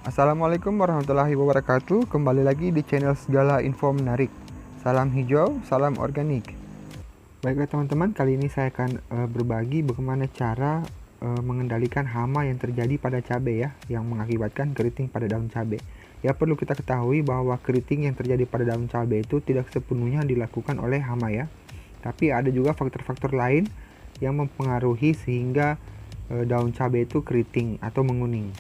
Assalamualaikum warahmatullahi wabarakatuh. Kembali lagi di channel Segala Info Menarik. Salam hijau, salam organik. Baiklah teman-teman, kali ini saya akan berbagi bagaimana cara mengendalikan hama yang terjadi pada cabai ya, yang mengakibatkan keriting pada daun cabai. Ya, perlu kita ketahui bahwa keriting yang terjadi pada daun cabai itu tidak sepenuhnya dilakukan oleh hama ya. Tapi ada juga faktor-faktor lain yang mempengaruhi sehingga daun cabai itu keriting atau menguning.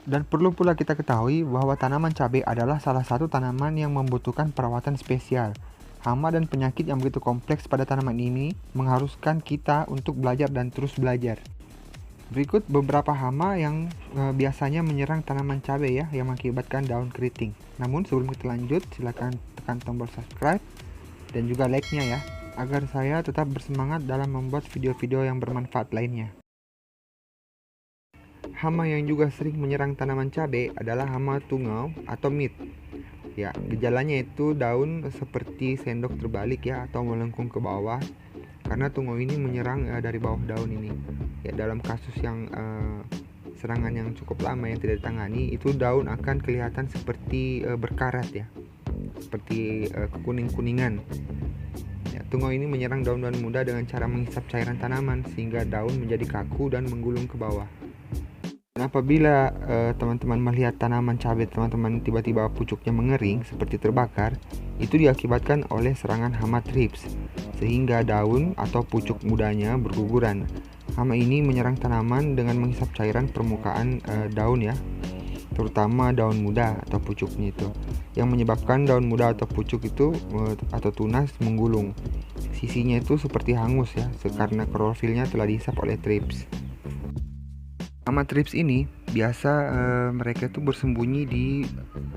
Dan perlu pula kita ketahui bahwa tanaman cabai adalah salah satu tanaman yang membutuhkan perawatan spesial. Hama dan penyakit yang begitu kompleks pada tanaman ini mengharuskan kita untuk belajar dan terus belajar. Berikut beberapa hama yang biasanya menyerang tanaman cabai ya, yang mengakibatkan daun keriting. Namun sebelum kita lanjut, silakan tekan tombol subscribe dan juga like-nya ya, agar saya tetap bersemangat dalam membuat video-video yang bermanfaat lainnya. Hama yang juga sering menyerang tanaman cabai adalah hama tungau atau mit. Ya, gejalanya itu daun seperti sendok terbalik ya, atau melengkung ke bawah. Karena tungau ini menyerang dari bawah daun ini. Ya, dalam kasus yang serangan yang cukup lama yang tidak ditangani, itu daun akan kelihatan seperti berkarat ya, seperti kekuning-kuningan. Ya, tungau ini menyerang daun-daun muda dengan cara menghisap cairan tanaman sehingga daun menjadi kaku dan menggulung ke bawah. Dan apabila teman-teman melihat tanaman cabai teman-teman tiba-tiba pucuknya mengering seperti terbakar, itu diakibatkan oleh serangan hama thrips, sehingga daun atau pucuk mudanya berguguran. Hama ini menyerang tanaman dengan menghisap cairan permukaan daun ya, terutama daun muda atau pucuknya itu, yang menyebabkan daun muda atau pucuk itu atau tunas menggulung. Sisinya itu seperti hangus ya, karena klorofilnya telah dihisap oleh thrips. Hama thrips ini biasa mereka itu bersembunyi di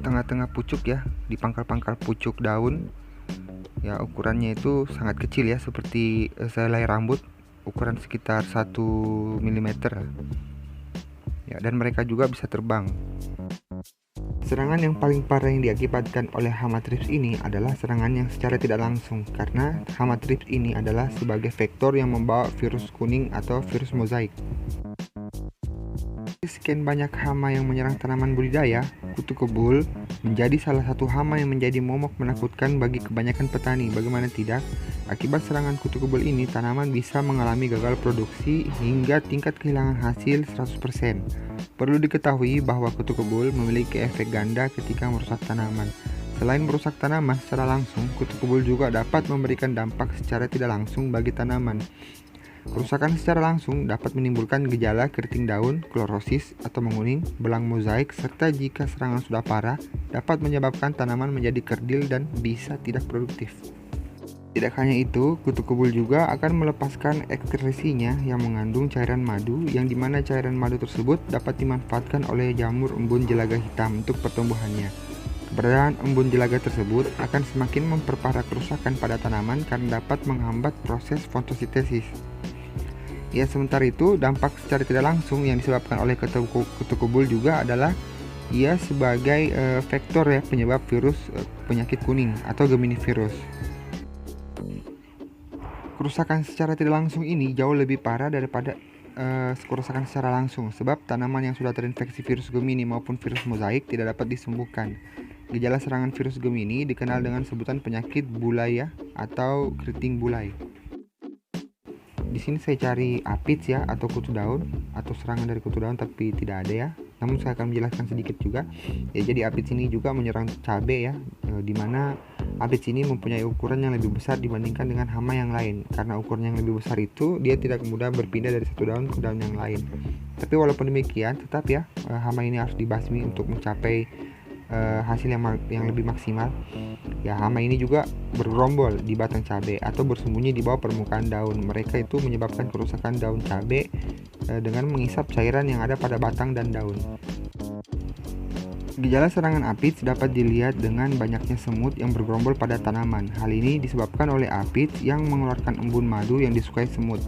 tengah-tengah pucuk ya, di pangkal-pangkal pucuk daun. Ya, ukurannya itu sangat kecil ya, seperti sehelai rambut, ukuran sekitar 1 mm. Ya, dan mereka juga bisa terbang. Serangan yang paling parah yang diakibatkan oleh hama thrips ini adalah serangan yang secara tidak langsung, karena hama thrips ini adalah sebagai vektor yang membawa virus kuning atau virus mozaik. Sekian banyak hama yang menyerang tanaman budidaya, kutu kebul menjadi salah satu hama yang menjadi momok menakutkan bagi kebanyakan petani. Bagaimana tidak, akibat serangan kutu kebul ini tanaman bisa mengalami gagal produksi hingga tingkat kehilangan hasil 100%. Perlu diketahui bahwa kutu kebul memiliki efek ganda ketika merusak tanaman. Selain merusak tanaman secara langsung, kutu kebul juga dapat memberikan dampak secara tidak langsung bagi tanaman. Kerusakan secara langsung dapat menimbulkan gejala keriting daun, klorosis atau menguning, belang mozaik, serta jika serangan sudah parah, dapat menyebabkan tanaman menjadi kerdil dan bisa tidak produktif. Tidak hanya itu, kutu kebul juga akan melepaskan ekskresinya yang mengandung cairan madu, yang dimana cairan madu tersebut dapat dimanfaatkan oleh jamur embun jelaga hitam untuk pertumbuhannya. Keberadaan embun jelaga tersebut akan semakin memperparah kerusakan pada tanaman karena dapat menghambat proses fotosintesis. Ya, sementara itu dampak secara tidak langsung yang disebabkan oleh kutu kebul juga adalah ia sebagai vektor ya, penyebab virus penyakit kuning atau geminivirus. Kerusakan secara tidak langsung ini jauh lebih parah daripada kerusakan secara langsung, sebab tanaman yang sudah terinfeksi virus Gemini maupun virus mozaik tidak dapat disembuhkan. Gejala serangan virus Gemini dikenal dengan sebutan penyakit bulai ya, atau keriting bulai. Di sini saya cari aphids ya, atau kutu daun, atau serangan dari kutu daun, tapi tidak ada ya. Namun saya akan menjelaskan sedikit juga. Ya, jadi aphids ini juga menyerang cabai ya, dimana aphids ini mempunyai ukuran yang lebih besar dibandingkan dengan hama yang lain. Karena ukuran yang lebih besar itu, dia tidak mudah berpindah dari satu daun ke daun yang lain. Tapi walaupun demikian, tetap ya, hama ini harus dibasmi untuk mencapai hasil yang lebih maksimal. Ya, hama ini juga bergerombol di batang cabai atau bersembunyi di bawah permukaan daun. Mereka itu menyebabkan kerusakan daun cabai dengan menghisap cairan yang ada pada batang dan daun. Gejala serangan aphids dapat dilihat dengan banyaknya semut yang bergerombol pada tanaman. Hal ini disebabkan oleh aphids yang mengeluarkan embun madu yang disukai semut.